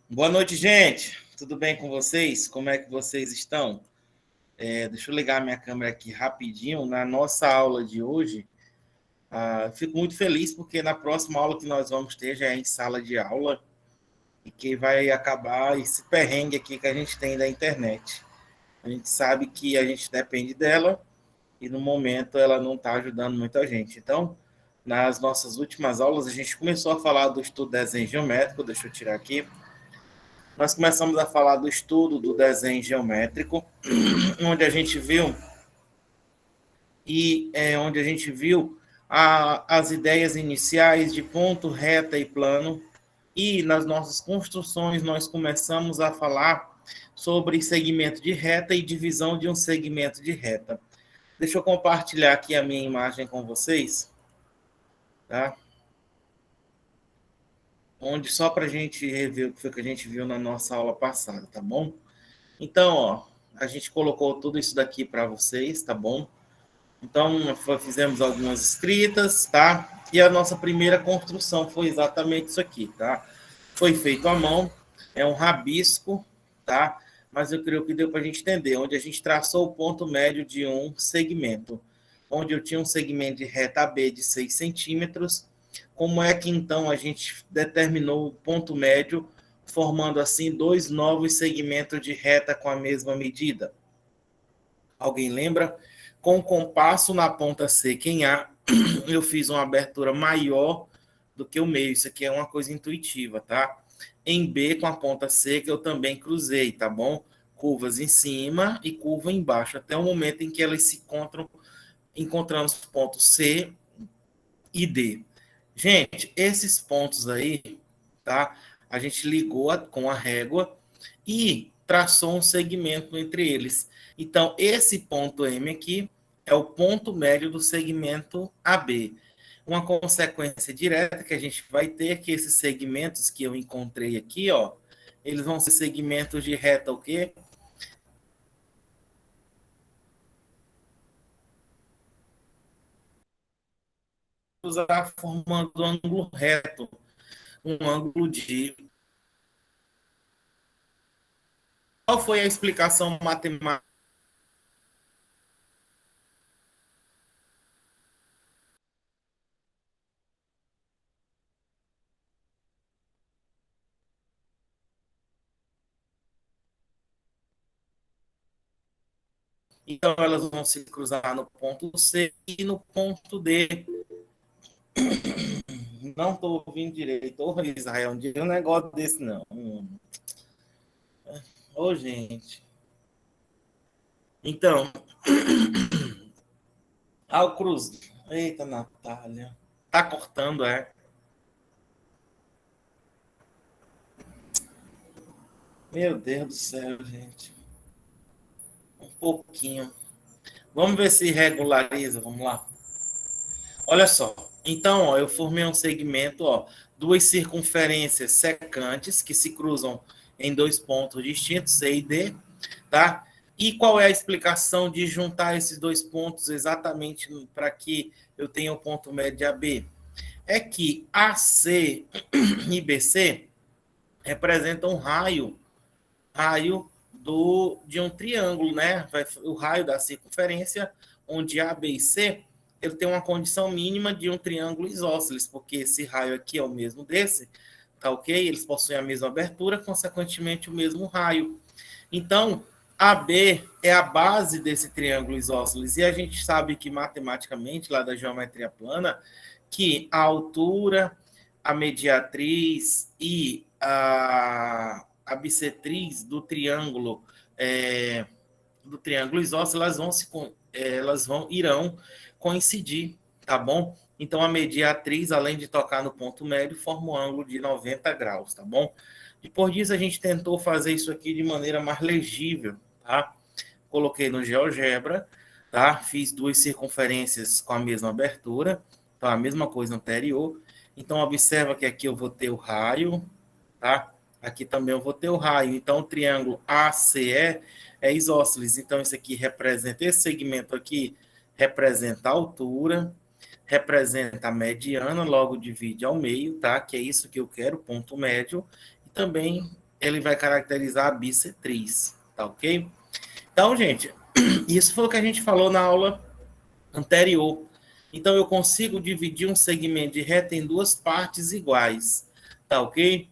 Boa noite, gente. Tudo bem com vocês? Como é que vocês estão? Deixa eu ligar minha câmera aqui rapidinho. Na nossa aula de hoje, fico muito feliz porque na próxima aula que nós vamos ter já é em sala de aula e que vai acabar esse perrengue aqui que a gente tem da internet. A gente sabe que a gente depende dela e no momento ela não está ajudando muita gente. Então, nas nossas últimas aulas, a gente começou a falar do estudo do desenho geométrico. Deixa eu tirar aqui. Nós começamos a falar do estudo do desenho geométrico, onde a gente viu as ideias iniciais de ponto, reta e plano. E nas nossas construções nós começamos a falar sobre segmento de reta e divisão de um segmento de reta. Deixa eu compartilhar aqui a minha imagem com vocês, tá? Onde só para a gente rever o que foi que a gente viu na nossa aula passada, tá bom? Então, ó, a gente colocou tudo isso daqui para vocês, tá bom? Então, fizemos algumas escritas, tá? E a nossa primeira construção foi exatamente isso aqui, tá? Foi feito à mão, é um rabisco, tá? Mas eu creio que deu para a gente entender, onde a gente traçou o ponto médio de um segmento, onde eu tinha um segmento de reta AB de 6 centímetros. Como é que, então, a gente determinou o ponto médio, formando, assim, dois novos segmentos de reta com a mesma medida? Alguém lembra? Com o compasso na ponta seca em A, eu fiz uma abertura maior do que o meio. Isso aqui é uma coisa intuitiva, tá? Em B, com a ponta seca, eu também cruzei, tá bom? Curvas em cima e curva embaixo, até o momento em que elas se encontrando os pontos C e D. Gente, esses pontos aí, tá? A gente ligou com a régua e traçou um segmento entre eles. Então, esse ponto M aqui é o ponto médio do segmento AB. Uma consequência direta que a gente vai ter que esses segmentos que eu encontrei aqui, ó, eles vão ser segmentos de reta o quê? Usar formando um ângulo reto, um ângulo de... Qual foi a explicação matemática? Então, elas vão se cruzar no ponto C e no ponto D. Não estou ouvindo direito. Ô, Israel, não diga um negócio desse, não. Ô, gente. Então, ao cruz. Eita, Natália. Tá cortando, é? Meu Deus do céu, gente. Um pouquinho. Vamos ver se regulariza. Vamos lá. Olha só. Então, ó, eu formei um segmento, ó, duas circunferências secantes que se cruzam em dois pontos distintos, C e D, tá? E qual é a explicação de juntar esses dois pontos exatamente para que eu tenha o ponto médio AB? É que AC e BC representam um raio de um triângulo, né? O raio da circunferência, onde A, B e C ele tem uma condição mínima de um triângulo isósceles, porque esse raio aqui é o mesmo desse, tá ok? Eles possuem a mesma abertura, consequentemente o mesmo raio. Então, AB é a base desse triângulo isósceles, e a gente sabe que matematicamente, lá da geometria plana, que a altura, a mediatriz e a bissetriz do triângulo isósceles, irão coincidir, tá bom? Então, a mediatriz, além de tocar no ponto médio, forma um ângulo de 90 graus, tá bom? Depois disso, a gente tentou fazer isso aqui de maneira mais legível, tá? Coloquei no GeoGebra, tá? Fiz duas circunferências com a mesma abertura, então a mesma coisa anterior. Então, observa que aqui eu vou ter o raio, tá? Aqui também eu vou ter o raio. Então, o triângulo ACE é isósceles. Então, isso aqui representa, esse segmento aqui representa a altura, representa a mediana, logo divide ao meio, tá? Que é isso que eu quero, ponto médio. E também ele vai caracterizar a bissetriz, tá ok? Então, gente, isso foi o que a gente falou na aula anterior. Então, eu consigo dividir um segmento de reta em duas partes iguais, tá ok?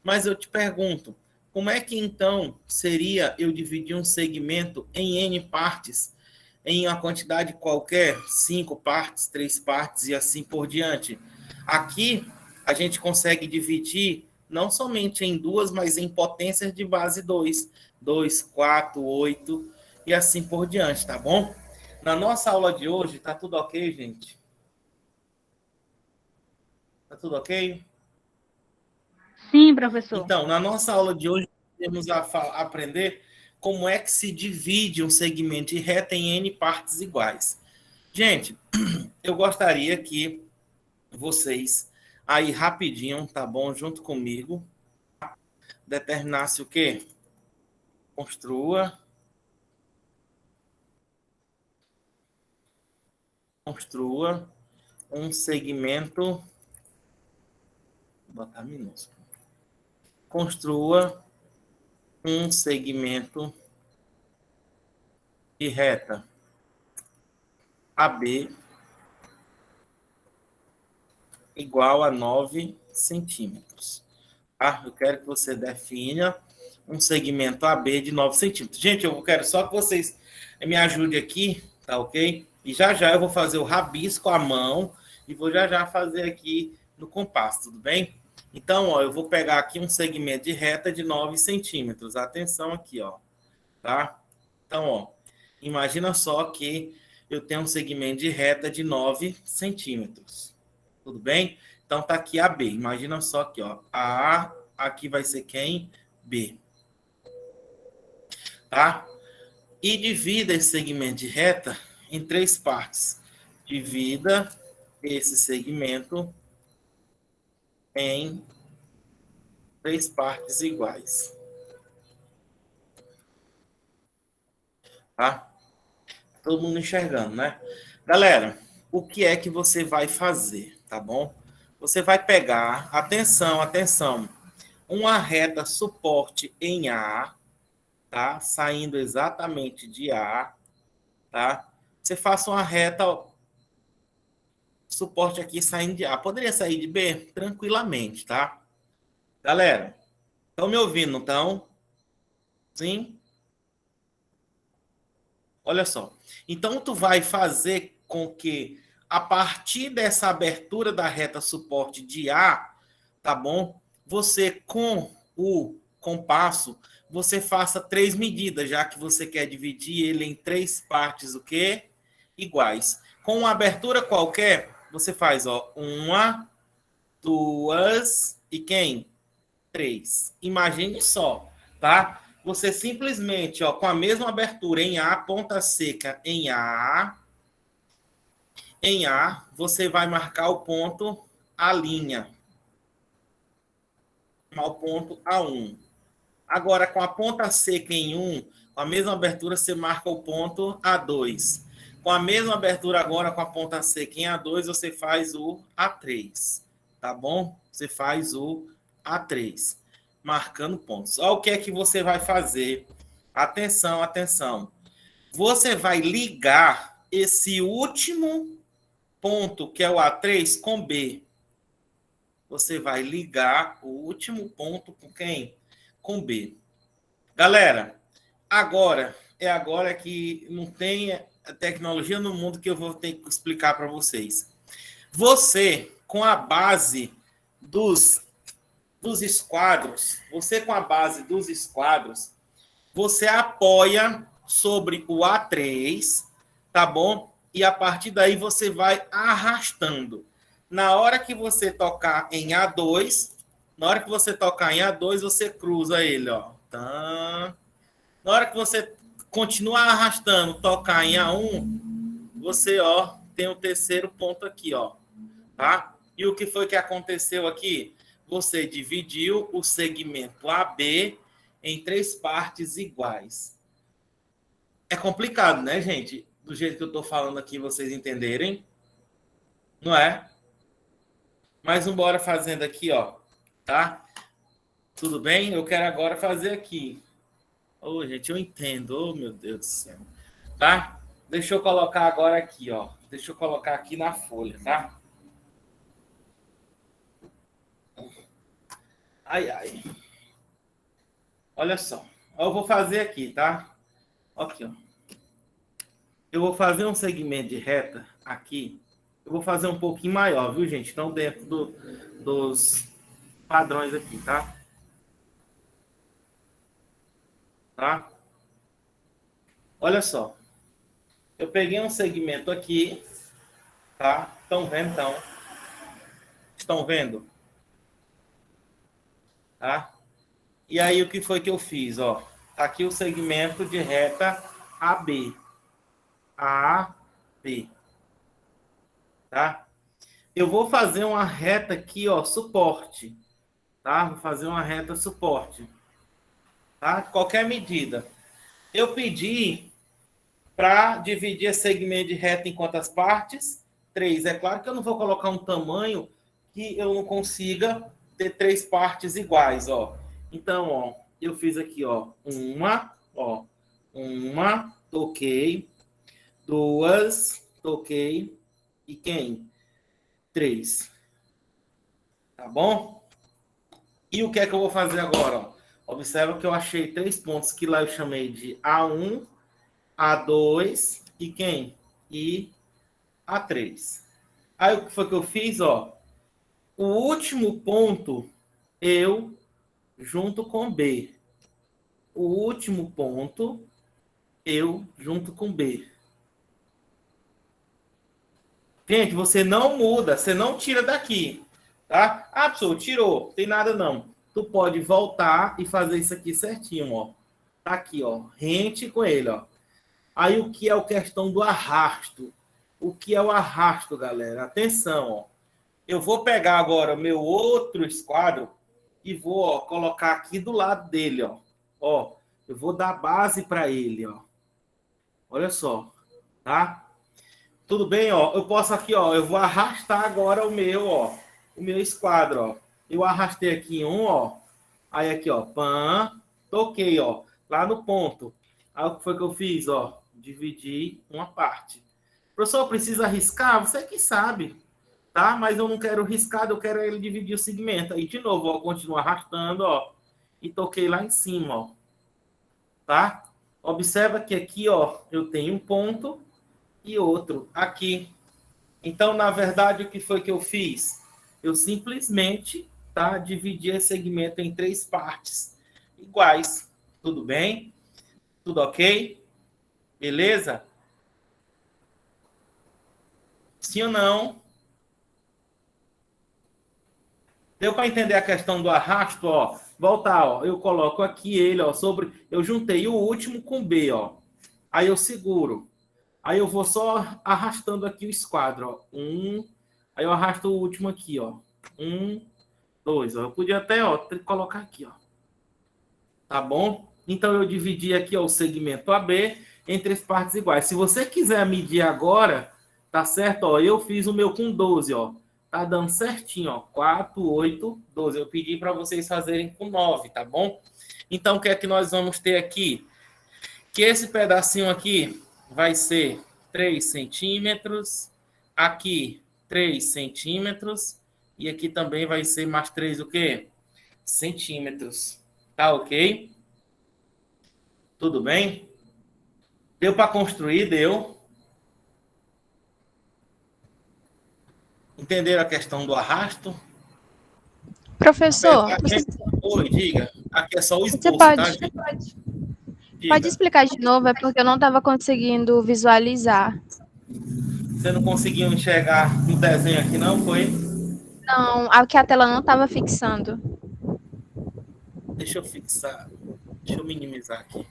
Mas eu te pergunto, como é que então seria eu dividir um segmento em N partes, em uma quantidade qualquer, 5 partes, 3 partes e assim por diante? Aqui, a gente consegue dividir não somente em duas, mas em potências de base 2, 2, 4, 8 e assim por diante, tá bom? Na nossa aula de hoje, tá tudo ok, gente? Tá tudo ok? Sim, professor. Então, na nossa aula de hoje, temos a aprender como é que se divide um segmento de reta em N partes iguais. Gente, eu gostaria que vocês, aí rapidinho, tá bom, junto comigo, determinasse o quê? Construa um segmento, vou botar minúsculo. Construa um segmento de reta AB igual a 9 centímetros. Tá? Eu quero que você defina um segmento AB de 9 centímetros. Gente, eu quero só que vocês me ajudem aqui, tá ok? E já já eu vou fazer o rabisco à mão e vou já já fazer aqui no compasso, tudo bem? Então, ó, eu vou pegar aqui um segmento de reta de 9 centímetros. Atenção aqui, ó, tá? Então, ó, imagina só que eu tenho um segmento de reta de 9 centímetros. Tudo bem? Então tá aqui a B. Imagina só aqui, ó. A aqui vai ser quem? B. Tá? E divida esse segmento de reta em três partes. Divida esse segmento em três partes iguais. Tá? Todo mundo enxergando, né? Galera, o que é que você vai fazer, tá bom? Você vai pegar, atenção, atenção, uma reta suporte em A, tá? Saindo exatamente de A, tá? Você faça uma reta suporte aqui saindo de A. Poderia sair de B? Tranquilamente, tá? Galera, estão me ouvindo, não estão? Sim? Olha só. Então, tu vai fazer com que, a partir dessa abertura da reta suporte de A, tá bom? Você, com o compasso, você faça três medidas, já que você quer dividir ele em três partes, o quê? Iguais. Com uma abertura qualquer, você faz, ó, uma, duas e quem? Três. Imagine só, tá? Você simplesmente, ó, com a mesma abertura em A, ponta seca em A, você vai marcar o ponto A linha, o ponto A1. Agora, com a ponta seca em 1, com a mesma abertura, você marca o ponto A2. Com a mesma abertura agora, com a ponta seca em A2, você faz o A3. Tá bom? Você faz o A3, marcando pontos. Olha o que é que você vai fazer. Atenção, atenção. Você vai ligar esse último ponto, que é o A3, com B. Você vai ligar o último ponto com quem? Com B. Galera, agora que não tem tecnologia no mundo que eu vou ter que explicar para vocês. Você, com a base dos esquadros, você apoia sobre o A3, tá bom? E a partir daí você vai arrastando. Na hora que você tocar em A2, você cruza ele, ó. Tá. Na hora que você continuar arrastando, tocar em A1, você, ó, tem o terceiro ponto aqui, ó, tá? E o que foi que aconteceu aqui? Você dividiu o segmento AB em três partes iguais. É complicado, né, gente? Do jeito que eu tô falando aqui, vocês entenderem. Não é? Mas embora fazendo aqui, ó, tá? Tudo bem? Eu quero agora fazer aqui. Ô, gente, eu entendo. Ô, meu Deus do céu. Tá? Deixa eu colocar agora aqui, ó. Deixa eu colocar aqui na folha, tá? Ai, ai. Olha só. Eu vou fazer aqui, tá? Aqui, ó. Eu vou fazer um segmento de reta aqui. Eu vou fazer um pouquinho maior, viu, gente? Então, dentro dos padrões aqui, tá? Tá? Olha só. Eu peguei um segmento aqui, tá? Estão vendo, então? Estão vendo? Tá? E aí, o que foi que eu fiz, ó? Tá aqui o segmento de reta AB. AB. Tá? Eu vou fazer uma reta aqui, ó, suporte. Tá? Vou fazer uma reta suporte. Tá? Qualquer medida. Eu pedi para dividir esse segmento de reta em quantas partes? 3. É claro que eu não vou colocar um tamanho que eu não consiga ter 3 partes iguais, ó. Então, ó, eu fiz aqui, ó, uma, toquei, 2, toquei, e quem? 3. Tá bom? E o que é que eu vou fazer agora, ó? Observa que eu achei 3 pontos que lá eu chamei de A1, A2 e quem? E A3. Aí o que foi que eu fiz, ó? O último ponto eu junto com B. O último ponto eu junto com B. Gente, você não muda, você não tira daqui, tá? Ah, pessoal, tirou, tem nada não. Tu pode voltar e fazer isso aqui certinho, ó. Tá aqui, ó, rente com ele, ó. Aí o que é a questão do arrasto? O que é o arrasto, galera? Atenção, ó. Eu vou pegar agora meu outro esquadro e vou, ó, colocar aqui do lado dele, ó. Ó, eu vou dar base para ele, ó. Olha só, tá? Tudo bem, ó. Eu posso aqui, ó. Eu vou arrastar agora o meu esquadro, ó. Eu arrastei aqui um, ó. Aí aqui, ó, pã, toquei, ó, lá no ponto. Aí o que foi que eu fiz, ó? Dividi uma parte. Professor, precisa arriscar? Você que sabe, tá? Mas eu não quero riscado, eu quero ele dividir o segmento. Aí, de novo, ó, continuo arrastando, ó, e toquei lá em cima, ó, tá? Observa que aqui, ó, eu tenho um ponto e outro aqui. Então, na verdade, o que foi que eu fiz? Eu simplesmente, tá, dividi esse segmento em 3 partes iguais. Tudo bem? Tudo ok? Beleza? Sim ou não? Deu para entender a questão do arrasto, ó? Voltar, ó. Eu coloco aqui ele, ó, sobre. Eu juntei o último com B, ó. Aí eu seguro. Aí eu vou só arrastando aqui o esquadro, ó. Aí eu arrasto o último aqui, ó. 2, ó. Eu podia até, ó, colocar aqui, ó. Tá bom? Então eu dividi aqui, ó, o segmento AB entre as partes iguais. Se você quiser medir agora, tá certo? Ó, eu fiz o meu com 12, ó. Tá dando certinho, ó. 4, 8, 12. Eu pedi para vocês fazerem com 9, tá bom? Então, o que é que nós vamos ter aqui? Que esse pedacinho aqui vai ser 3 centímetros. Aqui, 3 centímetros. E aqui também vai ser mais 3 o quê? Centímetros. Tá ok? Tudo bem? Deu para construir? Deu. Entenderam a questão do arrasto? Professor, Oi, diga. Aqui é só o você esboço, tá, pode, gente? pode Diga. explicar de novo? É porque eu não estava conseguindo visualizar. Você não conseguiu enxergar no desenho aqui, não? Foi? Não, aqui a tela não estava fixando. Deixa eu fixar. Deixa eu minimizar aqui.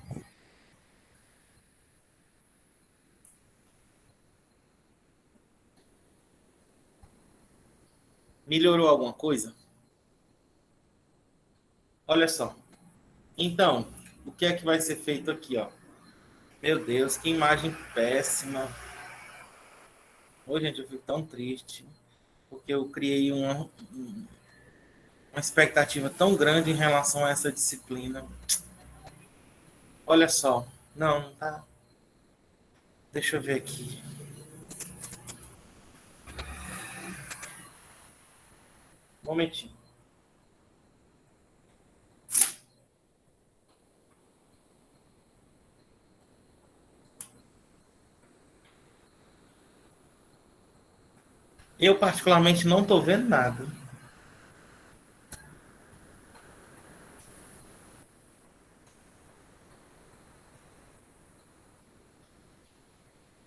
Melhorou alguma coisa? Olha só. Então, o que é que vai ser feito aqui, ó? Meu Deus, que imagem péssima. Ô, gente, eu fico tão triste. porque eu criei uma expectativa tão grande em relação a essa disciplina. Olha só. Não tá. Deixa eu ver aqui. Um momentinho. Eu, particularmente, não estou vendo nada.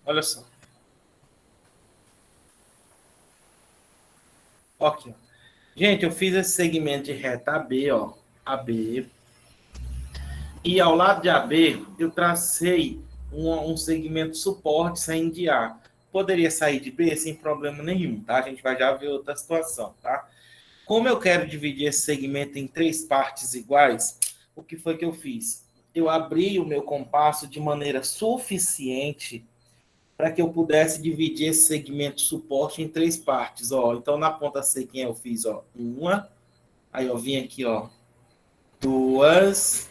Olha só. Aqui, ó. Gente, eu fiz esse segmento de reta AB, ó. AB. E ao lado de AB, eu tracei um segmento suporte saindo de A. Poderia sair de B sem problema nenhum, tá? A gente vai já ver outra situação, tá? Como eu quero dividir esse segmento em 3 partes iguais, o que foi que eu fiz? Eu abri o meu compasso de maneira suficiente para que eu pudesse dividir esse segmento suporte em 3 partes, ó. Então, na ponta sequinha eu fiz, ó, uma. Aí eu vim aqui, ó, 2.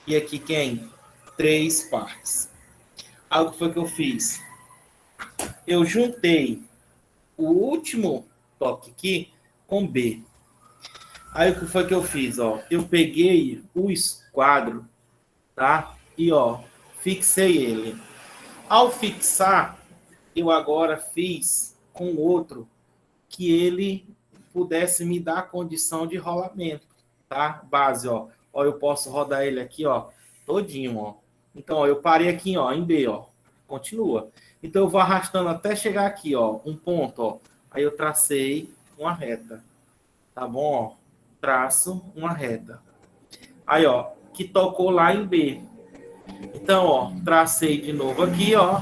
E aqui quem? 3 partes. Aí o que foi que eu fiz? Eu juntei o último toque aqui com B. Aí o que foi que eu fiz? Ó, eu peguei o esquadro, tá? E ó, fixei ele. Ao fixar, eu agora fiz com outro que ele pudesse me dar a condição de rolamento, tá? Base, ó. Ó, eu posso rodar ele aqui, ó, todinho, ó. Então, ó, eu parei aqui, ó, em B, ó. Continua. Então, eu vou arrastando até chegar aqui, ó, um ponto, ó. Aí eu tracei uma reta, tá bom? Ó, traço uma reta. Aí, ó, que tocou lá em B. Então, ó, tracei de novo aqui, ó.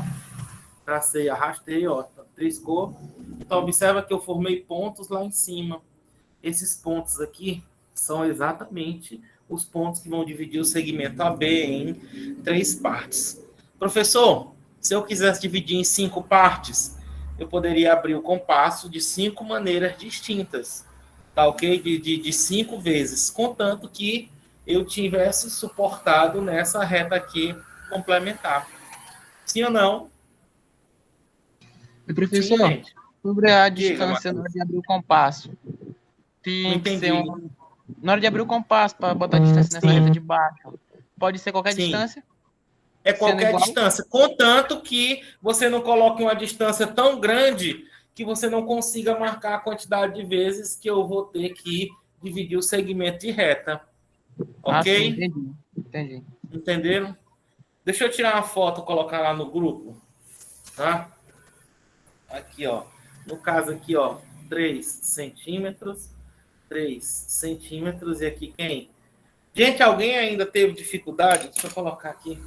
Tracei, arrastei, ó, triscou. Então, observa que eu formei pontos lá em cima. Esses pontos aqui são exatamente os pontos que vão dividir o segmento AB em 3 partes. Professor, se eu quisesse dividir em 5 partes, eu poderia abrir o compasso de 5 maneiras distintas, tá ok? De 5 vezes, contanto que eu tivesse suportado nessa reta aqui complementar. Sim ou não? E, professor, Sim, gente. sobre a Diga, distância na hora Matheus. de abrir o compasso, Não tem que ser entendi. na hora de abrir o compasso, para botar a distância nessa reta de baixo, pode ser qualquer Sim. distância? É Sendo qualquer igual? distância, contanto que você não coloque uma distância tão grande que você não consiga marcar a quantidade de vezes que eu vou ter que dividir o segmento de reta. Ah, sim, Ok? entendi. Entenderam? Deixa eu tirar uma foto e colocar lá no grupo. Tá? Aqui, ó. No caso aqui, ó, 3 centímetros. 3 centímetros. E aqui quem? Gente, alguém ainda teve dificuldade? Deixa eu colocar aqui.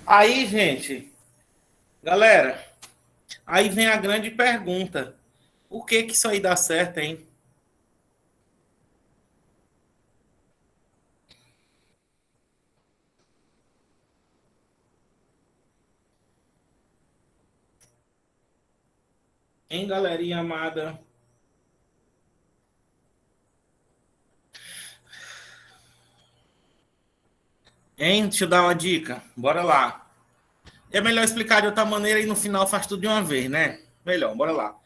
Aí, gente, galera, aí vem a grande pergunta. Por que isso aí dá certo, hein? Hein, galerinha amada? Hein? Deixa eu dar uma dica. Bora lá. É melhor explicar de outra maneira e no final faz tudo de uma vez, né? Melhor, bora lá.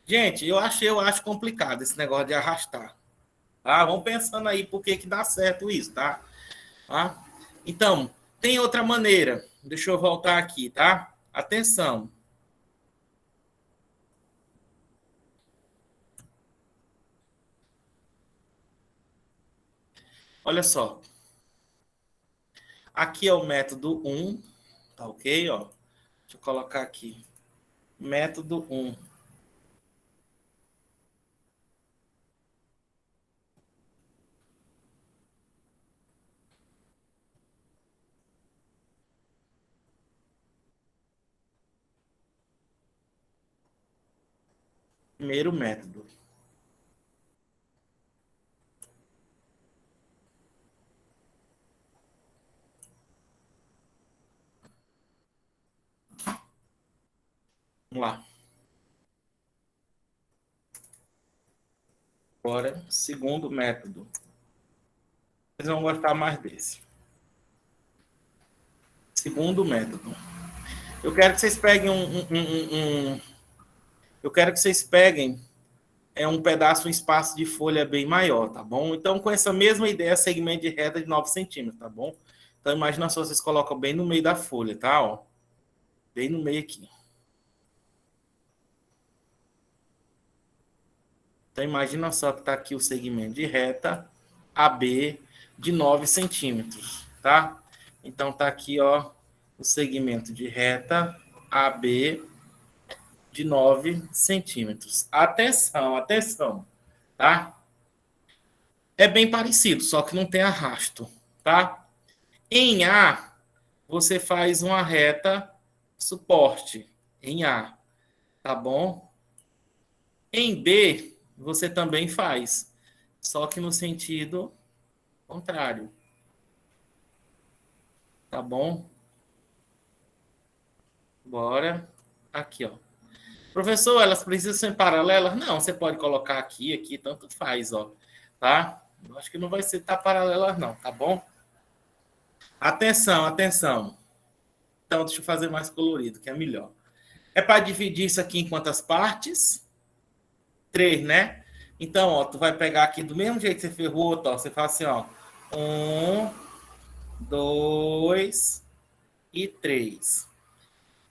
Gente, eu acho complicado esse negócio de arrastar, Tá? Vamos pensando aí por que dá certo isso, tá? Tá? Então, tem outra maneira. Deixa eu voltar aqui, tá? Atenção. Olha só. Aqui é o método 1, tá ok? Ó, deixa eu colocar aqui. Método 1. Primeiro método. Vamos lá. Agora, segundo método. Vocês vão gostar mais desse. Segundo método. Eu quero que vocês peguem eu quero que vocês peguem um pedaço, um espaço de folha bem maior, tá bom? Então, com essa mesma ideia, segmento de reta de 9 centímetros, tá bom? Então, imagina só, vocês colocam bem no meio da folha, tá? Ó, bem no meio aqui. Então, imagina só que tá aqui o segmento de reta AB de 9 centímetros, tá? Então, tá aqui, ó, o segmento de reta AB de 9 centímetros. Atenção, atenção, tá? É bem parecido, só que não tem arrasto, tá? Em A, você faz uma reta suporte, em A, tá bom? Em B, você também faz, só que no sentido contrário, tá bom? Bora. Aqui, ó. Professor, elas precisam ser paralelas? Não, você pode colocar aqui, aqui, tanto faz, ó. Tá? Eu acho que não vai ser paralelas, não, tá bom? Atenção, atenção. Então, deixa eu fazer mais colorido, que é melhor. É para dividir isso aqui em quantas partes? 3, né? Então, ó, tu vai pegar aqui do mesmo jeito que você fez o outro, ó. Você faz assim, ó. 1, 2 e 3.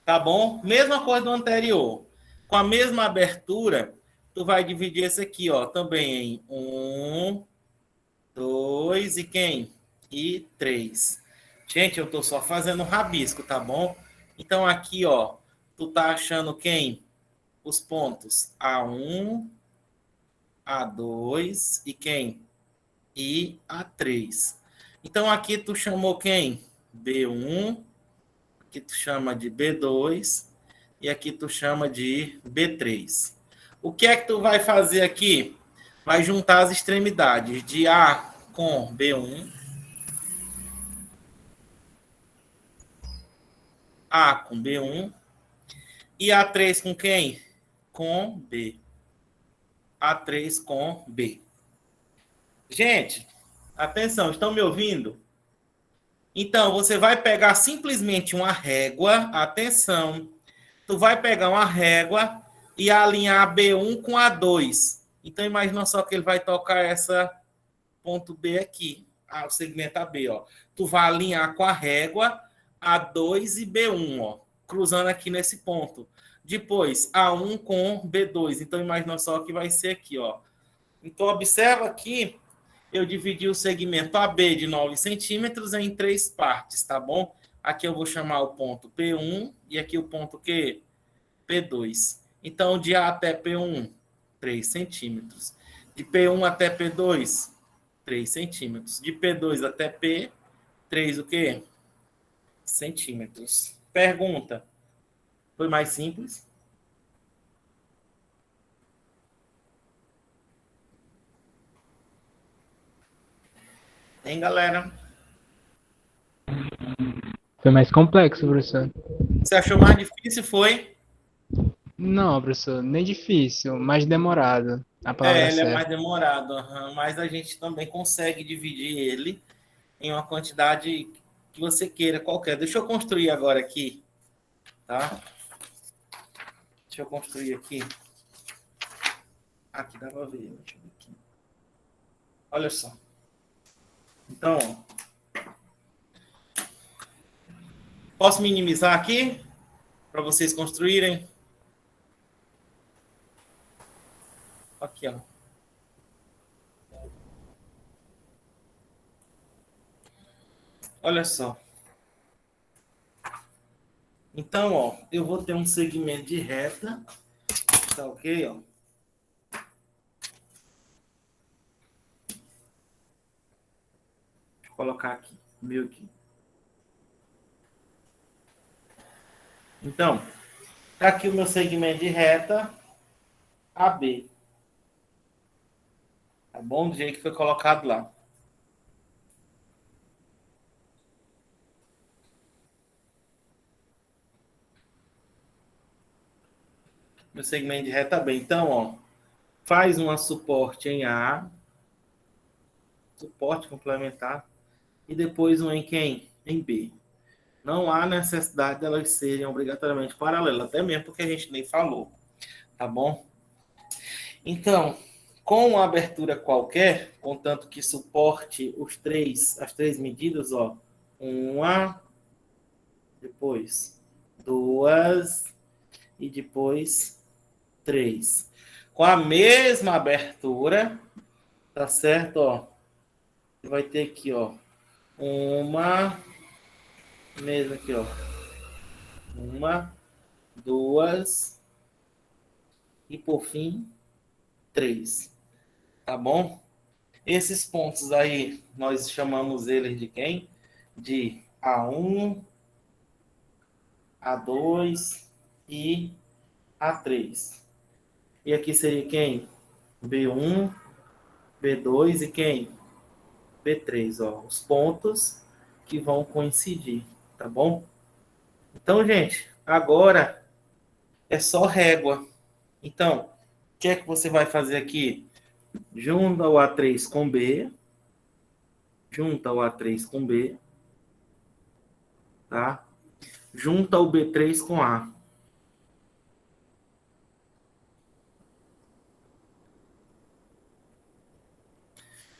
Tá bom? Mesma coisa do anterior. Com a mesma abertura, tu vai dividir esse aqui, ó, também em 1, 2 e quem? E 3. Gente, eu tô só fazendo rabisco, tá bom? Então aqui, ó, tu tá achando quem? Os pontos A1, A2 e quem? E A3. Então aqui tu chamou quem? B1, aqui tu chama de B2 e aqui tu chama de B3. O que é que tu vai fazer aqui? Vai juntar as extremidades de A com B1, A com B1 e A3 com quem? Com B. A3 com B. Gente, atenção, estão me ouvindo? Então, você vai pegar simplesmente uma régua, atenção, tu vai pegar uma régua e alinhar a B1 com a 2. Então, imagina só que ele vai tocar essa ponto B aqui, o segmento AB, ó. Tu vai alinhar com a régua A2 e B1, ó, cruzando aqui nesse ponto. Depois, A1 com B2. Então, imagina só que vai ser aqui, ó. Então, observa aqui, eu dividi o segmento AB de 9 centímetros em 3 partes, tá bom? Aqui eu vou chamar o ponto P1 e aqui o ponto Q? P2. Então, de A até P1, 3 centímetros. De P1 até P2, 3 centímetros. De P2 até P, 3 o quê? Centímetros. Pergunta. Foi mais simples? Hein, galera? Foi mais complexo, professor. Você achou mais difícil? Foi? Não, professor, nem difícil, mais demorado. A palavra Ele é mais certa. demorado, mas a gente também consegue dividir ele em uma quantidade que você queira, qualquer. Deixa eu construir agora aqui, tá? Deixa eu construir aqui. Aqui dá pra ver. Deixa eu ver aqui. Olha só. Então, ó, posso minimizar aqui para vocês construírem? Aqui, ó. Olha só. Então, ó, eu vou ter um segmento de reta, tá ok, ó? Vou colocar aqui, meu aqui. Então, tá aqui o meu segmento de reta AB. Tá bom? Do jeito que foi colocado lá. Meu segmento de reta B. Então, ó, faz uma suporte em A, suporte complementar, e depois um em quem? Em B. Não há necessidade delas serem obrigatoriamente paralelas, até mesmo porque a gente nem falou, tá bom? Então, com uma abertura qualquer, contanto que suporte as três medidas, ó, uma, depois duas e depois três. Com a mesma abertura, tá certo, ó? Vai ter aqui, ó, uma, mesmo aqui, ó, uma, duas e por fim, três. Tá bom? Esses pontos aí, nós chamamos eles de quem? De A1, A2 e A3. E aqui seria quem? B1, B2 e quem? B3, ó. Os pontos que vão coincidir, tá bom? Então, gente, agora é só régua. Então, o que é que você vai fazer aqui? Junta o A3 com B. Junta o A3 com B. Tá? Junta o B3 com A.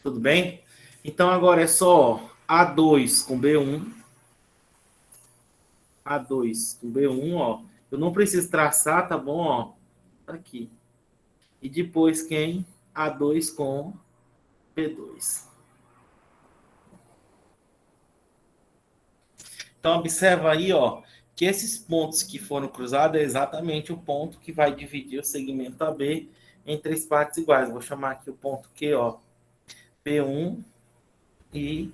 Tudo bem? Então, agora é só A2 com B1. A2 com B1, ó. Eu não preciso traçar, tá bom? Ó, tá aqui. E depois quem? A2 com B2. Então, observa aí, ó, que esses pontos que foram cruzados é exatamente o ponto que vai dividir o segmento AB em três partes iguais. Vou chamar aqui o ponto Q, ó, P1 e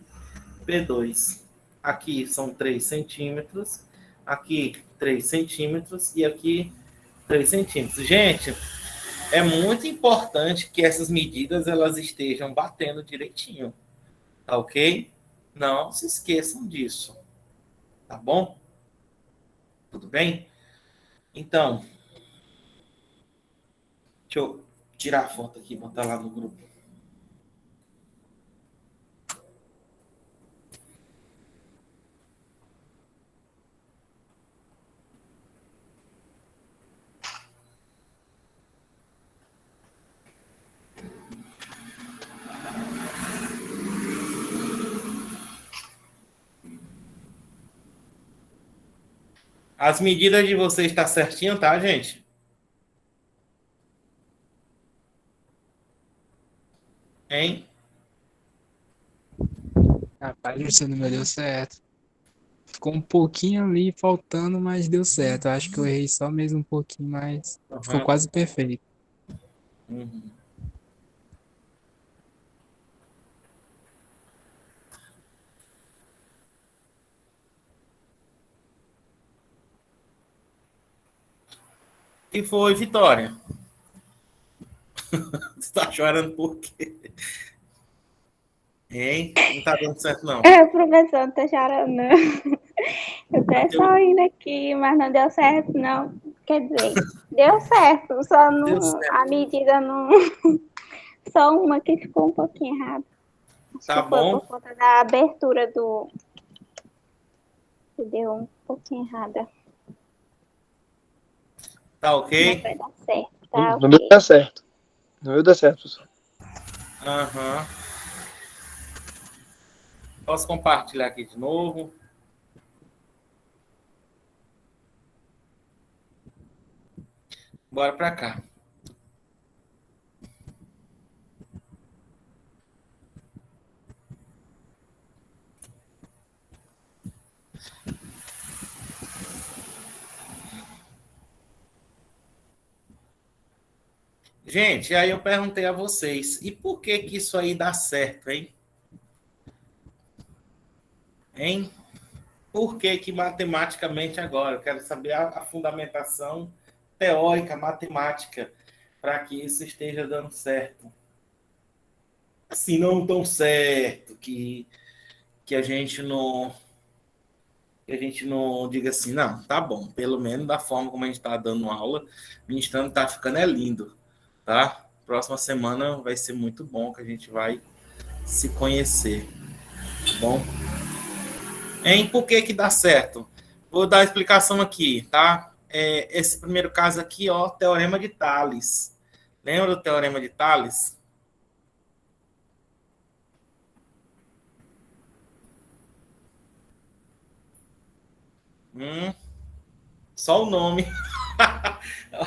P2. Aqui são 3 centímetros, aqui 3 centímetros e aqui 3 centímetros. Gente, é muito importante que essas medidas elas estejam batendo direitinho, tá ok? Não se esqueçam disso, tá bom? Tudo bem? Então, deixa eu tirar a foto aqui e botar lá no grupo. As medidas de vocês estão certinho, tá, gente? Hein? Rapaz, você não deu certo. Ficou um pouquinho ali faltando, mas deu certo. Eu acho que eu errei só mesmo um pouquinho, mas ficou Uhum. quase perfeito. Uhum. E foi, Vitória? Você tá chorando por quê? Hein? Não tá dando certo, não. Professor, não tô chorando, não. Eu até só indo aqui, mas não deu certo, não. Quer dizer, deu certo, só não, Deu certo. a medida não. Só uma que ficou um pouquinho errada. Acho Tá que foi bom. por conta da abertura do. Que deu um pouquinho errada. Tá Mas ok? vai dar certo, tá? Não Ok. deu certo. Não deu certo, professor. Aham. Posso compartilhar aqui de novo? Bora para cá. Gente, aí eu perguntei a vocês, e por que que isso aí dá certo, hein? Hein? Por que que matematicamente agora? Eu quero saber a fundamentação teórica, matemática, para que isso esteja dando certo. Assim, não tão certo que a gente não diga assim, não, tá bom, pelo menos da forma como a gente está dando aula, ministrando tá ficando é lindo, tá? Próxima semana vai ser muito bom, que a gente vai se conhecer, tá bom? Hein? Por que que dá certo? Vou dar a explicação aqui, tá? Esse primeiro caso aqui, ó, Teorema de Tales. Lembra do Teorema de Tales? Só o nome.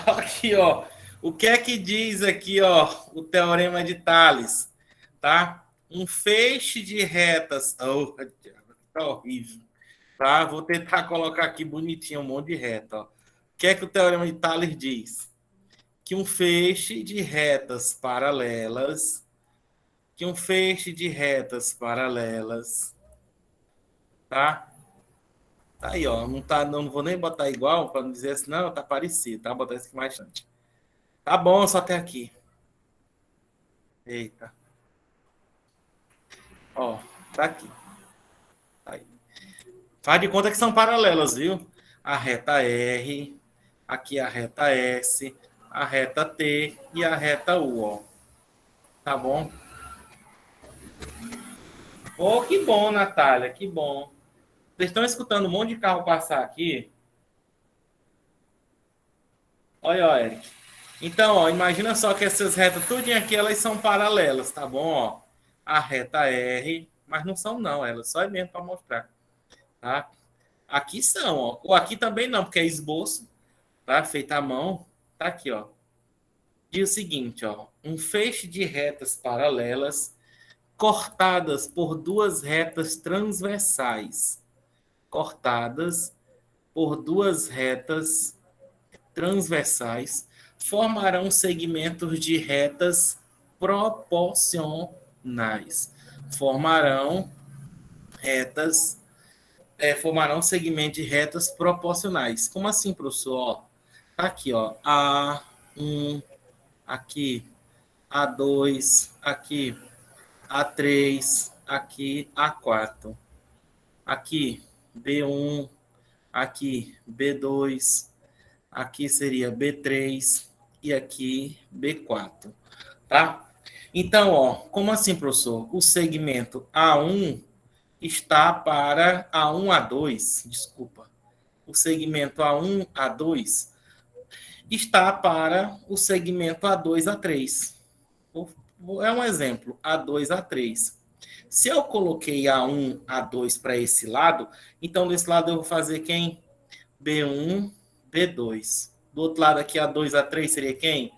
Aqui, ó. O que é que diz aqui, ó, o Teorema de Tales, tá? Um feixe de retas. Oh, tá horrível. Tá? Vou tentar colocar aqui bonitinho um monte de reta, ó. O que é que o Teorema de Tales diz? Que um feixe de retas paralelas, tá? Tá aí, ó. Não vou nem botar igual para não dizer assim, não, tá parecido, tá? Vou botar isso aqui mais distante. Tá bom, só até aqui. Eita. Ó, tá aqui. Tá aí. Faz de conta que são paralelas, viu? A reta R, aqui a reta S, a reta T e a reta U, ó. Tá bom? Oh, que bom, Natália, que bom. Vocês estão escutando um monte de carro passar aqui? Olha, ó, Eric. Então, ó, imagina só que essas retas, tudo aqui, elas são paralelas, tá bom? Ó, a reta R, mas não são não, elas só é mesmo para mostrar, tá? Aqui são, ó. Ou aqui também não, porque é esboço, tá? Feito à mão. Tá aqui, ó. Diz o seguinte, ó. Um feixe de retas paralelas cortadas por duas retas transversais. Cortadas por duas retas transversais formarão segmentos de retas proporcionais. Formarão segmentos de retas proporcionais. Como assim, professor? Ó, tá aqui, ó. A1, aqui. A2, aqui. A3, aqui. A4. Aqui, B1, aqui, B2, aqui seria B3 e aqui B4, tá? Então, ó, como assim, professor? O segmento A1 está para A1, A2, desculpa. O segmento A1, A2 está para o segmento A2, A3. É um exemplo, A2, A3. Se eu coloquei A1, A2 para esse lado, então desse lado eu vou fazer quem? B1, B2. Do outro lado aqui, A2, A3 seria quem?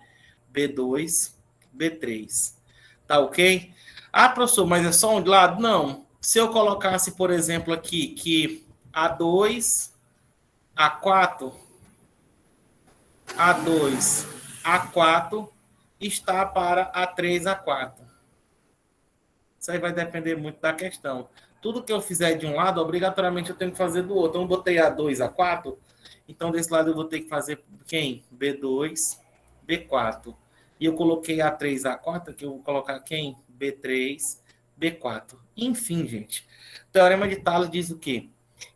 B2, B3. Tá ok? Ah, professor, mas é só um lado? Não. Se eu colocasse, por exemplo, aqui, que A2, A4, A2, A4 está para A3, A4. Isso aí vai depender muito da questão. Tudo que eu fizer de um lado, obrigatoriamente eu tenho que fazer do outro. Então, eu botei A2, A4. Então, desse lado eu vou ter que fazer quem? B2, B4. E eu coloquei A3, A4, que eu vou colocar quem? B3, B4. Enfim, gente. O Teorema de Tales diz o quê?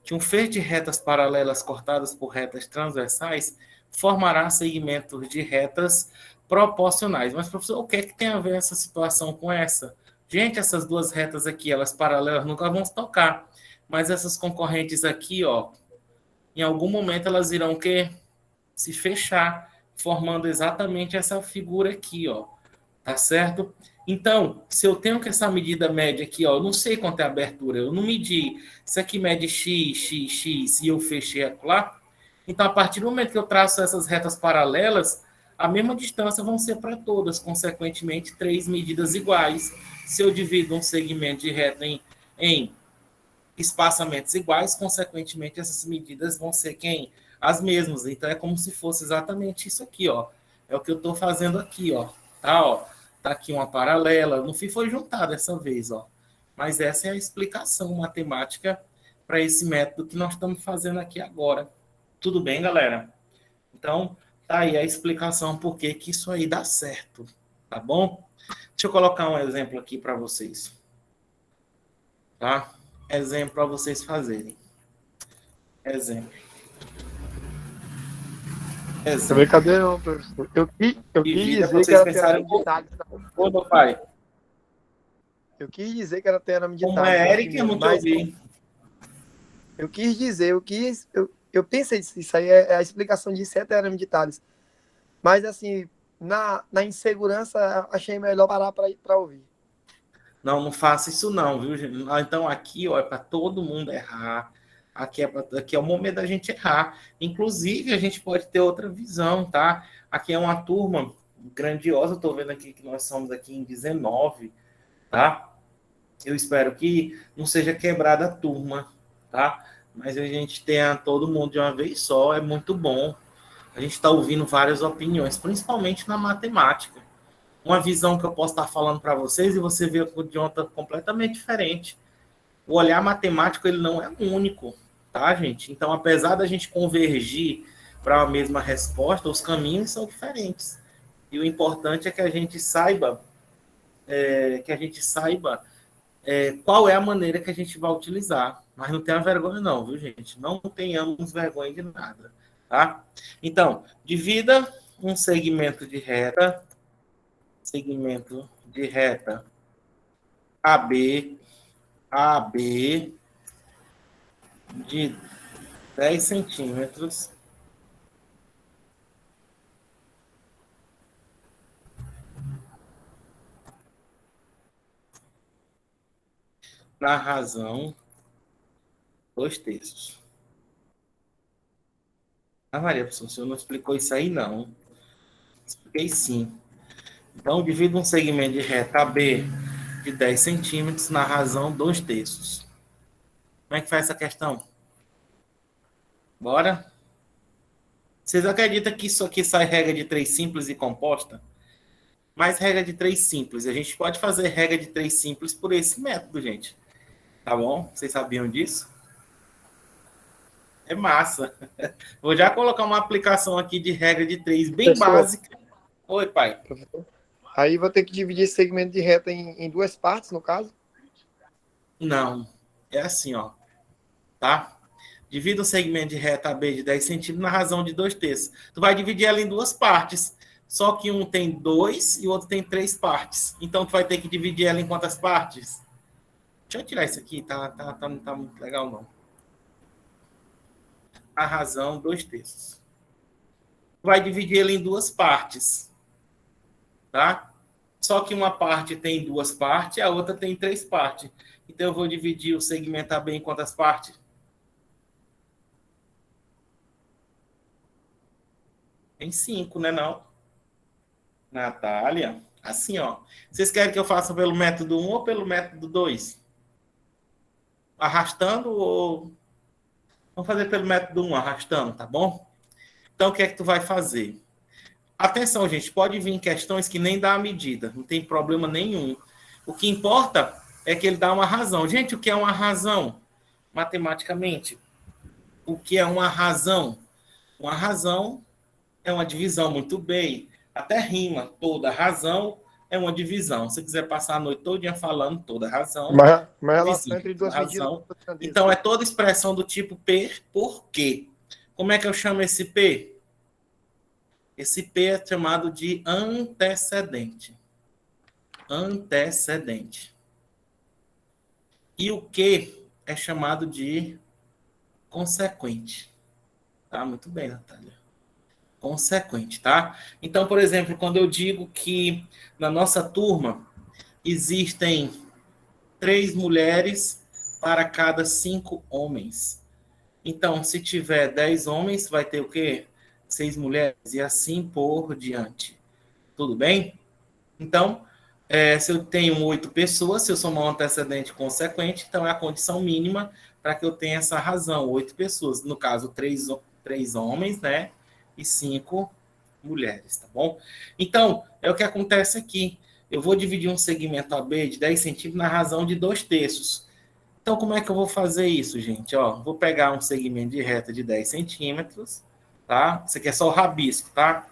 Que um feixe de retas paralelas cortadas por retas transversais formará segmentos de retas proporcionais. Mas, professor, o que é que tem a ver essa situação com essa? Gente, essas duas retas aqui, elas paralelas nunca vão se tocar. Mas essas concorrentes aqui, ó, em algum momento elas irão o quê? Se fechar, formando exatamente essa figura aqui, ó. Tá certo? Então, se eu tenho que essa medida média aqui, ó, eu não sei quanto é a abertura, eu não medi. Isso aqui mede x, x, x e eu fechei lá. Então, a partir do momento que eu traço essas retas paralelas, a mesma distância vão ser para todas, consequentemente, 3 medidas iguais. Se eu divido um segmento de reta em espaçamentos iguais, consequentemente, essas medidas vão ser quem? As mesmas. Então, é como se fosse exatamente isso aqui, ó. É o que eu estou fazendo aqui, ó. Tá, ó. Tá aqui uma paralela. No fim, foi juntar dessa vez, ó. Mas essa é a explicação matemática para esse método que nós estamos fazendo aqui agora. Tudo bem, galera? Então, tá aí a explicação por que isso aí dá certo, tá bom? Deixa eu colocar um exemplo aqui para vocês, tá? Exemplo para vocês fazerem. Exemplo. É brincadeira, não, professor. Eu quis Divida dizer que vocês era pensarem teorema de Tales. Ô, meu pai, Eu quis dizer que era teorema de como Tales. é Não, Eric, eu primeiro, não te mas ouvi. eu quis dizer, eu pensei isso aí, é a explicação disso é teorema de Tales. Mas, assim, na insegurança, achei melhor parar para ouvir. Não, não faça isso não, viu, gente? Então aqui, ó, é para todo mundo errar. Aqui é o momento da gente errar. Inclusive, a gente pode ter outra visão, tá? Aqui é uma turma grandiosa. Eu tô vendo aqui que nós somos aqui em 19, tá? Eu espero que não seja quebrada a turma, tá? Mas a gente tenha todo mundo de uma vez só, é muito bom. A gente está ouvindo várias opiniões, principalmente na matemática. Uma visão que eu posso estar falando para vocês e você vê de outra completamente diferente. O olhar matemático ele não é único, tá, gente? Então, apesar da gente convergir para a mesma resposta, os caminhos são diferentes. E o importante é que a gente saiba, qual é a maneira que a gente vai utilizar. Mas não tenha vergonha não, viu, gente? Não tenhamos vergonha de nada, tá? Então, divida um segmento de reta AB, AB de 10 centímetros na razão 2/3. Ah, Maria, professor, o senhor não explicou isso aí, não. Expliquei sim. Então, divido um segmento de reta AB de 10 centímetros na razão 2/3. Como é que faz essa questão? Bora? Vocês acreditam que isso aqui sai regra de 3 simples e composta? Mais regra de 3 simples. A gente pode fazer regra de 3 simples por esse método, gente. Tá bom? Vocês sabiam disso? É massa. Vou já colocar uma aplicação aqui de regra de 3 bem Professor. básica. Oi, pai. Aí vou ter que dividir esse segmento de reta em duas partes, no caso? Não. É assim, ó. Tá? Divida o segmento de reta AB de 10 centímetros na razão de 2/3. Tu vai dividir ela em duas partes. Só que um tem 2 e o outro tem 3 partes. Então, tu vai ter que dividir ela em quantas partes? Deixa eu tirar isso aqui. Não tá muito legal, não. A razão 2/3. Vai dividir ela em duas partes. Tá? Só que uma parte tem 2 partes e a outra tem 3 partes. Então, eu vou dividir o segmento AB em quantas partes? Em 5, né, não? Natália, assim, ó. Vocês querem que eu faça pelo método 1 ou pelo método 2? Arrastando ou... Vamos fazer pelo método 1, arrastando, tá bom? Então, o que é que tu vai fazer? Atenção, gente, pode vir questões que nem dá a medida, não tem problema nenhum. O que importa é que ele dá uma razão. Gente, o que é uma razão? Matematicamente, o que é uma razão? Uma razão é uma divisão, muito bem. Até rima, toda razão é uma divisão. Se você quiser passar a noite toda falando toda razão, Uma relação entre duas medidas. razão. Então, é toda expressão do tipo P por quê. Como é que eu chamo esse P? Esse P é chamado de antecedente. Antecedente. E o Q é chamado de consequente. Tá? Muito bem, Natália. consequente, tá? Então, por exemplo, quando eu digo que na nossa turma existem 3 mulheres para cada 5 homens. Então, se tiver 10 homens, vai ter o quê? 6 mulheres e assim por diante. Tudo bem? Então, se eu tenho 8 pessoas, se eu somar um antecedente consequente, então é a condição mínima para que eu tenha essa razão, 8 pessoas. No caso, 3 homens, né? E 5 mulheres, tá bom? Então, é o que acontece aqui. Eu vou dividir um segmento AB de 10 centímetros na razão de 2/3. Então, como é que eu vou fazer isso, gente? Ó, vou pegar um segmento de reta de 10 centímetros, tá? Isso aqui é só o rabisco, tá?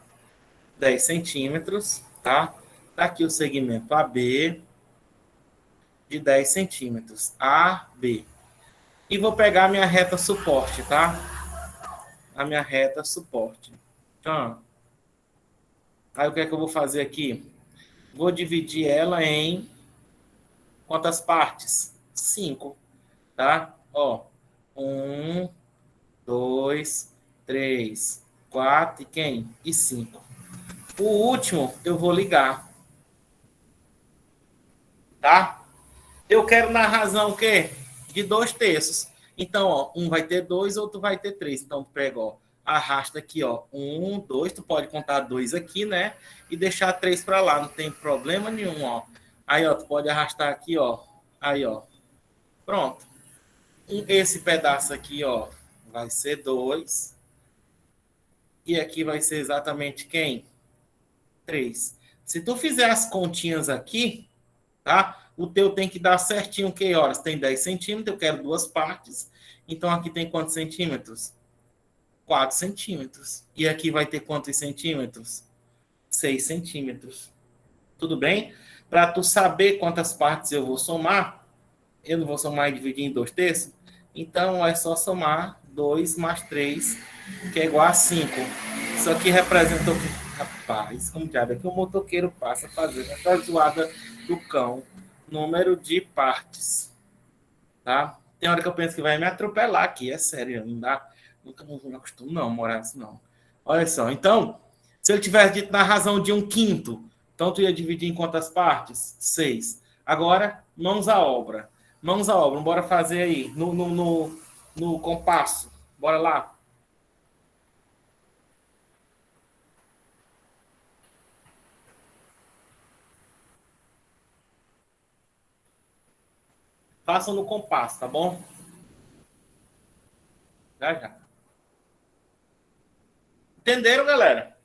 10 centímetros, tá? Tá aqui o segmento AB de 10 centímetros, AB. E vou pegar a minha reta suporte, tá? A minha reta suporte. Então, aí o que é que eu vou fazer aqui? Vou dividir ela em quantas partes? 5, tá? Ó, 1, 2, 3, 4 e quem? E 5. O último eu vou ligar, tá? Eu quero na razão o quê? De 2/3. Então, ó, um vai ter 2, outro vai ter 3. Então, pega, ó, arrasta aqui, ó, 1, 2, tu pode contar 2 aqui, né? E deixar 3 para lá, não tem problema nenhum, ó. Aí, ó, tu pode arrastar aqui, ó. Aí, ó. Pronto. Esse pedaço aqui, ó, vai ser 2. E aqui vai ser exatamente quem? 3. Se tu fizer as continhas aqui, tá? O teu tem que dar certinho que horas? Tem 10 centímetros, eu quero 2 partes. Então, aqui tem quantos centímetros? 4 centímetros. E aqui vai ter quantos centímetros? 6 centímetros. Tudo bem? Para tu saber quantas partes eu vou somar, eu não vou somar e dividir em 2/3. Então, é só somar 2 mais 3, que é igual a 5. Isso aqui representa o que? Rapaz, como diabo é que o motoqueiro passa fazendo essa zoada do cão? Número de partes, tá? Tem hora que eu penso que vai me atropelar aqui, é sério, não dá, nunca não acostumo não morar assim não. Olha só, então, se ele tivesse dito na razão de 1/5, então tu ia dividir em quantas partes? 6. Agora, mãos à obra. Mãos à obra, bora fazer aí, no compasso. Bora lá. Façam no compasso, tá bom? Já, já. Entenderam, galera?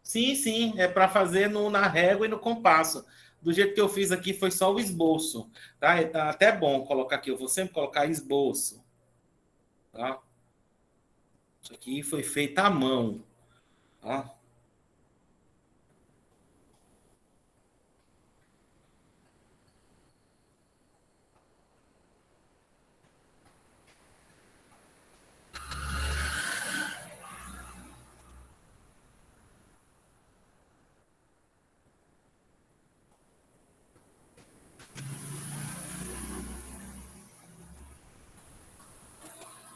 Sim, sim, é para fazer na régua e no compasso. Do jeito que eu fiz aqui foi só o esboço, tá? Tá até bom colocar aqui, eu vou sempre colocar esboço, tá? Isso aqui foi feito à mão, tá?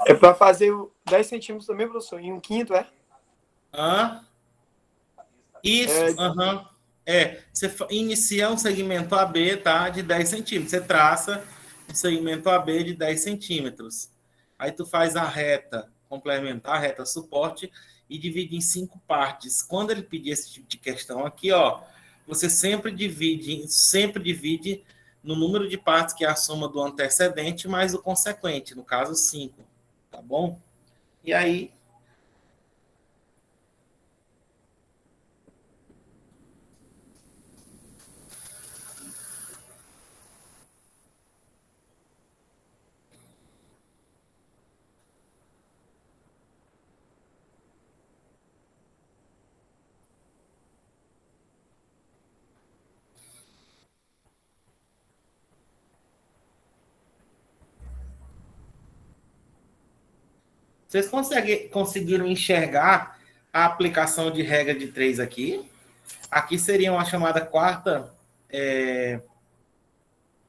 É para fazer 10 centímetros também, professor, em 1/5, é? Hã? Isso, É, aham. Você inicia um segmento AB, tá? De 10 centímetros. Você traça um segmento AB de 10 centímetros. Aí tu faz a reta complementar, a reta suporte, e divide em 5 partes. Quando ele pedir esse tipo de questão aqui, ó, você sempre divide no número de partes, que é a soma do antecedente mais o consequente, no caso 5, tá bom? E aí, vocês conseguiram enxergar a aplicação de regra de 3 aqui. Aqui seria uma chamada quarta,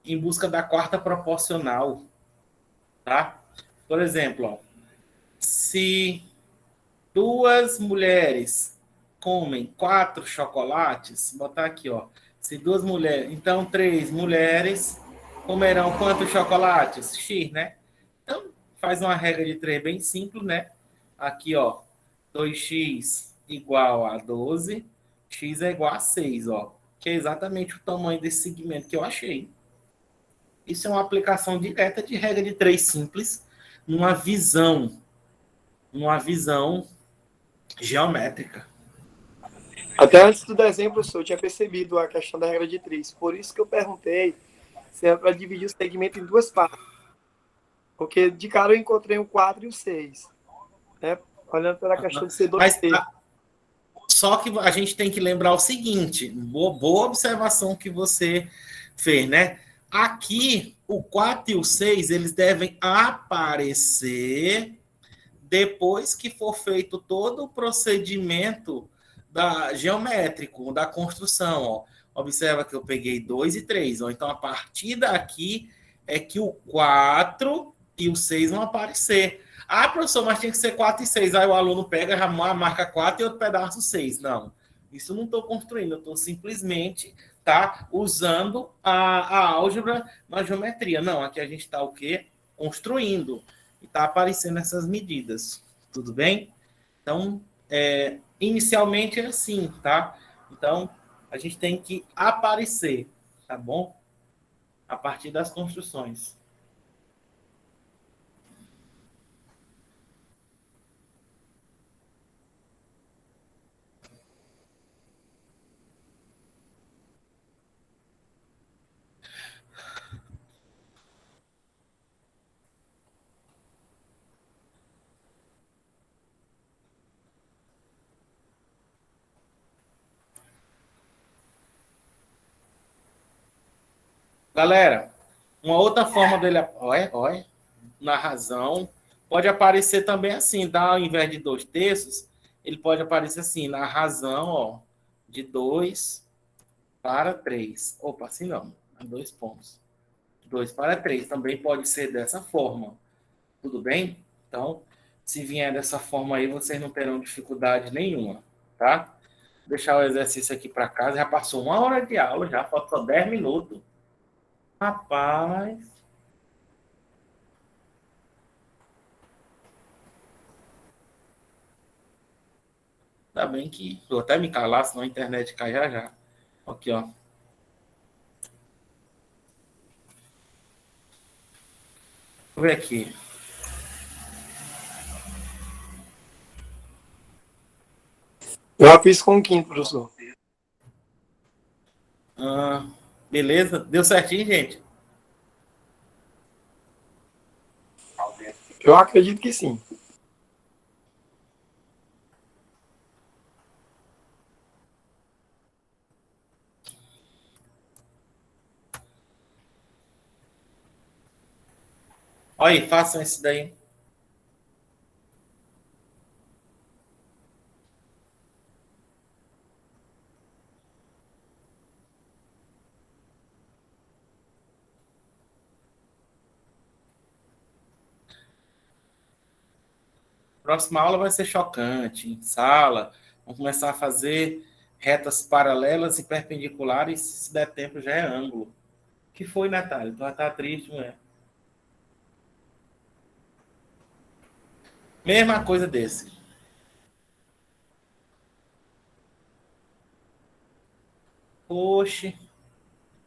em busca da quarta proporcional, tá? Por exemplo, ó, se 2 mulheres comem 4 chocolates, vou botar aqui, ó. Se 2 mulheres, então 3 mulheres comerão quantos chocolates? X, né? Então, faz uma regra de 3 bem simples, né? Aqui, ó, 2x igual a 12, x é igual a 6, ó. Que é exatamente o tamanho desse segmento que eu achei. Isso é uma aplicação direta de regra de 3 simples, numa visão geométrica. Até antes do desenho, professor, eu tinha percebido a questão da regra de 3. Por isso que eu perguntei se era para dividir o segmento em 2 partes. Porque de cara eu encontrei o 4 e o 6. Né? Olhando pela questão de ser 2T. Mas, só que a gente tem que lembrar o seguinte, boa observação que você fez, né? Aqui, o 4 e o 6, eles devem aparecer depois que for feito todo o procedimento geométrico, da construção. Ó. Observa que eu peguei 2 e 3. Ó. Então, a partir daqui é que o 4 e o 6 vão aparecer. Ah, professor, mas tinha que ser 4 e 6. Aí o aluno pega, já marca 4 e outro pedaço 6. Não, isso não estou construindo. Eu estou simplesmente usando a álgebra na geometria. Não, aqui a gente está o quê? Construindo. E está aparecendo essas medidas. Tudo bem? Então, inicialmente é assim, tá? Então, a gente tem que aparecer, tá bom? A partir das construções. Galera, uma outra forma dele... Olha, na razão, pode aparecer também assim, tá? Ao invés de 2/3, ele pode aparecer assim, na razão, ó, de 2 para 3. Opa, assim não, 2 pontos. 2 para 3, também pode ser dessa forma. Tudo bem? Então, se vier dessa forma aí, vocês não terão dificuldade nenhuma, tá? Vou deixar o exercício aqui para casa. Já passou 1 hora de aula, já falta só 10 minutos. Rapaz. Ainda bem que vou até me calar, senão a internet cai já. Aqui, ó. Vou ver aqui. Eu já fiz com o quinto, professor. Beleza? Deu certinho, gente? Eu acredito que sim. Olha aí, façam isso daí. Próxima aula vai ser chocante. Em sala, vamos começar a fazer retas paralelas e perpendiculares. Se der tempo, já é ângulo. O que foi, Natália? Tu vai estar triste, mulher? Mesma coisa desse. Oxe.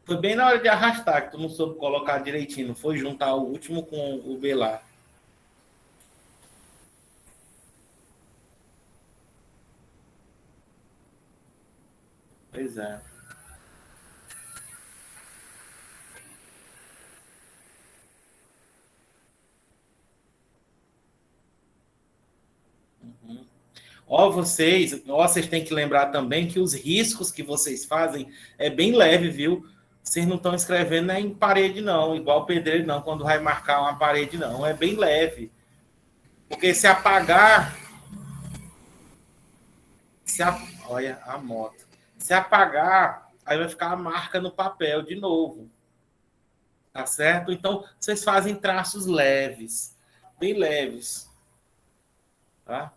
Foi bem na hora de arrastar que tu não soube colocar direitinho. Não foi juntar o último com o B lá. Pois é. Vocês têm que lembrar também que os riscos que vocês fazem é bem leve, viu? Vocês não estão escrevendo em parede, não, igual o pedreiro, não, quando vai marcar uma parede, não. É bem leve. Porque se apagar, Olha a moto. Se apagar, aí vai ficar a marca no papel de novo. Tá certo? Então, vocês fazem traços leves, bem leves. Tá?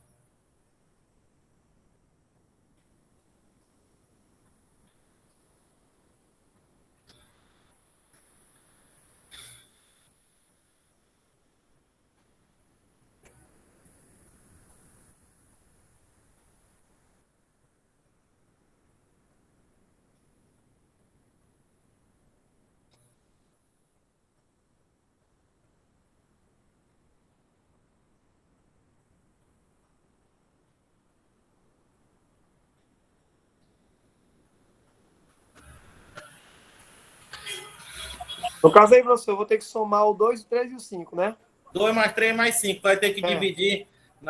No caso aí, professor, eu vou ter que somar o 2, o 3 e o 5, né? 2 mais 3 mais 5. Vai ter que dividir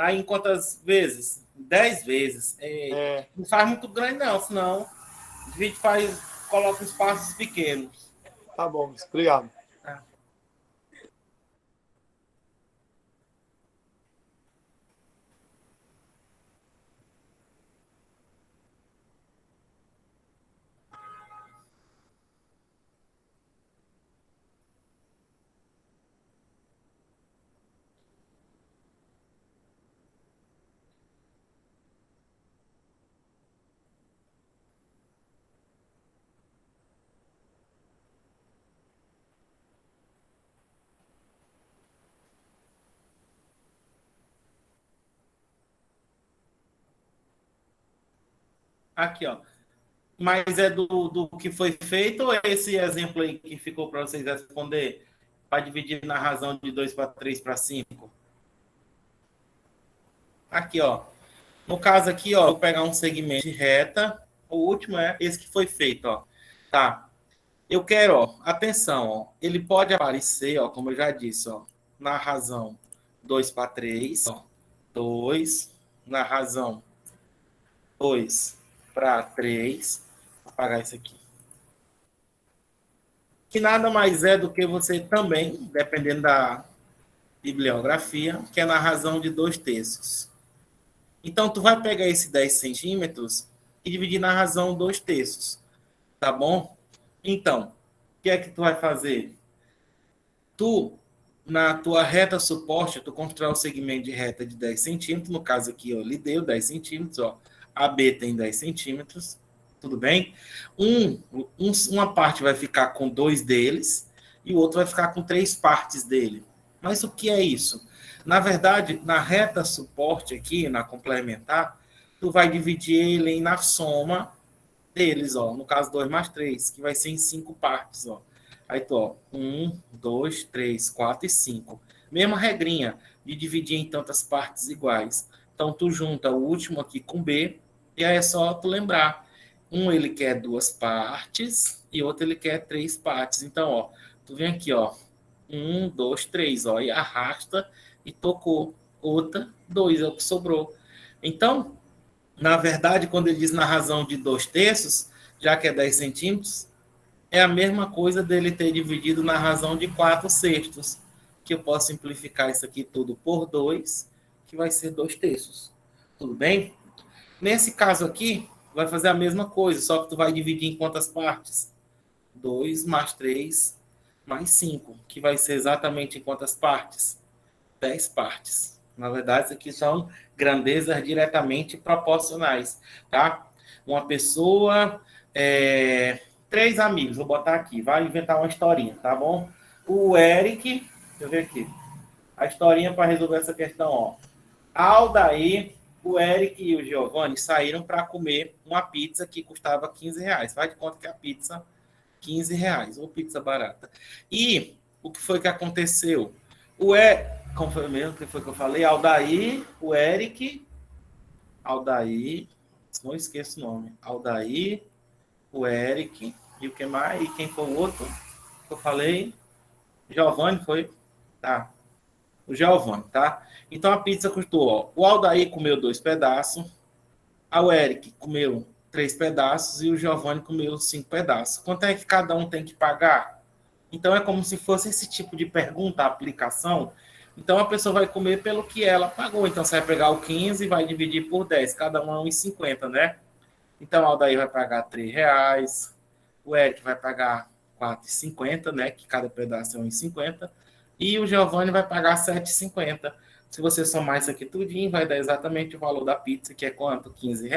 em quantas vezes? 10 vezes. Não faz muito grande, não, senão divide, coloca espaços pequenos. Tá bom, obrigado. Aqui, ó. Mas é do que foi feito ou é esse exemplo aí que ficou para vocês responder? Para dividir na razão de 2 para 3 para 5? Aqui, ó. No caso aqui, ó, vou pegar um segmento de reta. O último é esse que foi feito, ó. Tá. Eu quero, ó, atenção, ó. Ele pode aparecer, ó, como eu já disse, ó, na razão 2 para 3, ó. 2, na razão 2 para 3. Vou apagar isso aqui. Que nada mais é do que você também, dependendo da bibliografia, que é na razão de 2/3. Então, tu vai pegar esse 10 centímetros e dividir na razão 2/3. Tá bom? Então, o que é que tu vai fazer? Tu, na tua reta suporte, tu constrói o segmento de reta de 10 centímetros. No caso aqui, eu lhe dei 10 centímetros. Ó. A B tem 10 centímetros. Tudo bem? Uma parte vai ficar com 2 deles e o outro vai ficar com 3 partes dele. Mas o que é isso? Na verdade, na reta suporte aqui, na complementar, tu vai dividir ele na soma deles, ó. No caso, 2 mais 3, que vai ser em 5 partes, ó. Aí tu, ó, 1, 2, 3, 4 e 5. Mesma regrinha de dividir em tantas partes iguais. Então, tu junta o último aqui com B e aí é só tu lembrar. Um ele quer 2 partes e outro ele quer 3 partes. Então, ó, tu vem aqui, ó. 1, 2, 3, ó, e arrasta e tocou. Outra, 2 é o que sobrou. Então, na verdade, quando ele diz na razão de 2/3, já que é 10 centímetros, é a mesma coisa dele ter dividido na razão de 4/6, que eu posso simplificar isso aqui tudo por 2, que vai ser 2/3. Tudo bem? Nesse caso aqui, vai fazer a mesma coisa, só que tu vai dividir em quantas partes? 2 mais 3 mais 5, que vai ser exatamente em quantas partes? 10 partes. Na verdade, isso aqui são grandezas diretamente proporcionais, tá? Uma pessoa, 3 amigos, vou botar aqui, vai inventar uma historinha, tá bom? O Eric, deixa eu ver aqui, a historinha para resolver essa questão, ó. Aldair, o Eric e o Giovanni saíram para comer uma pizza que custava R$15. Faz de conta que a pizza, R$15, ou pizza barata. E o que foi que aconteceu? Como foi mesmo que foi que eu falei? Aldair, o Eric, Aldair, não esqueço o nome. Aldair, o Eric, e o que mais? E quem foi o outro que eu falei? Giovanni foi? Tá. O Giovanni, tá? Então a pizza custou, ó. O Aldair comeu 2 pedaços, o Eric comeu 3 pedaços e o Giovanni comeu 5 pedaços. Quanto é que cada um tem que pagar? Então é como se fosse esse tipo de pergunta, a aplicação, Então a pessoa vai comer pelo que ela pagou. Então você vai pegar o 15 e vai dividir por 10, cada um é 1,50, né? Então o Aldair vai pagar R$ 3, o Eric vai pagar R$ 4,50, né? Que cada pedaço é 1,50. E o Giovanni vai pagar R$ 7,50. Se você somar isso aqui tudinho, vai dar exatamente o valor da pizza, que é quanto? R$ 15.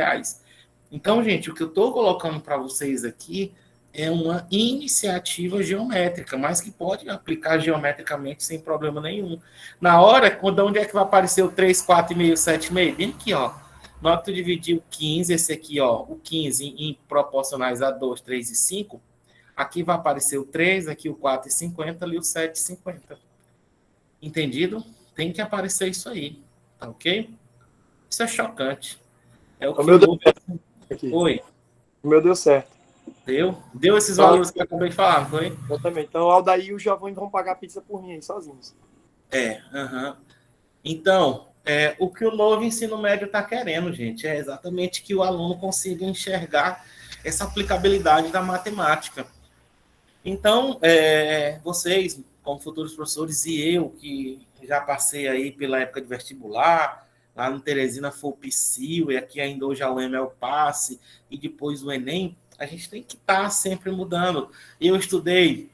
Então, gente, o que eu estou colocando para vocês aqui é uma iniciativa geométrica, mas que pode aplicar geometricamente sem problema nenhum. Na hora, onde é que vai aparecer o 3, 4,5, 7,5? Bem aqui, ó. Na hora que tu dividir o 15, esse aqui, ó, o 15 em proporcionais a 2, 3 e 5, aqui vai aparecer o 3, aqui o 4,50, ali o 7,50. Entendido? Tem que aparecer isso aí, tá ok? Isso é chocante. É o que meu Deus aqui. Oi. O meu deu certo. Deu esses valores que eu acabei de falar, não foi? Exatamente. Então o Aldair e o Giovanni vão pagar a pizza por mim aí, sozinhos. Então, o que o novo ensino médio está querendo, gente, é exatamente que o aluno consiga enxergar essa aplicabilidade da matemática. Então, vocês, como futuros professores, e eu, que já passei aí pela época de vestibular, lá no Teresina foi o PSIL, e aqui ainda hoje a UEM é o PASSE, e depois o Enem, a gente tem que estar sempre mudando. Eu estudei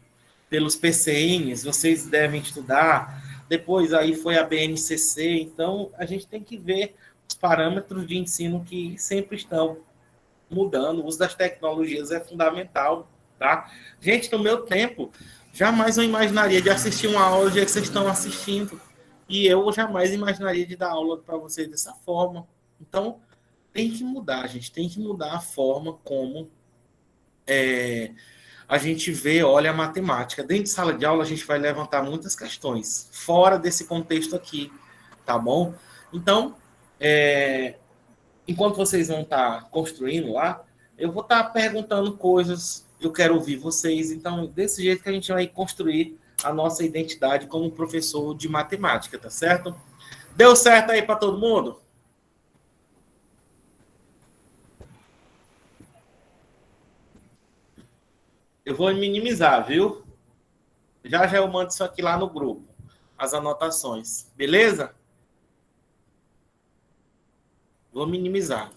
pelos PCNs, vocês devem estudar, depois aí foi a BNCC, então a gente tem que ver os parâmetros de ensino que sempre estão mudando, o uso das tecnologias é fundamental, tá? Gente, no meu tempo, jamais eu imaginaria de assistir uma aula do jeito que vocês estão assistindo, e eu jamais imaginaria de dar aula para vocês dessa forma. Então, tem que mudar, gente, tem que mudar a forma como a gente vê, olha a matemática. Dentro de sala de aula, a gente vai levantar muitas questões, fora desse contexto aqui, tá bom? Então, enquanto vocês vão estar construindo lá, eu vou estar perguntando coisas, eu quero ouvir vocês. Então, desse jeito que a gente vai construir a nossa identidade como professor de matemática, tá certo? Deu certo aí para todo mundo? Eu vou minimizar, viu? Já eu mando isso aqui lá no grupo, as anotações, beleza? Vou minimizar.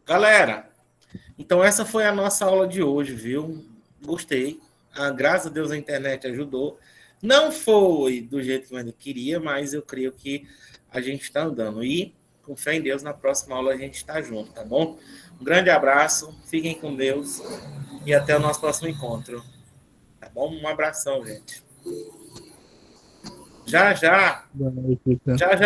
Galera, então essa foi a nossa aula de hoje, viu? Gostei. Graças a Deus a internet ajudou. Não foi do jeito que eu ainda queria, mas eu creio que a gente está andando. E, com fé em Deus, na próxima aula a gente está junto, tá bom? Um grande abraço, fiquem com Deus e até o nosso próximo encontro. Tá bom? Um abração, gente. Já. Boa noite, Victor. Já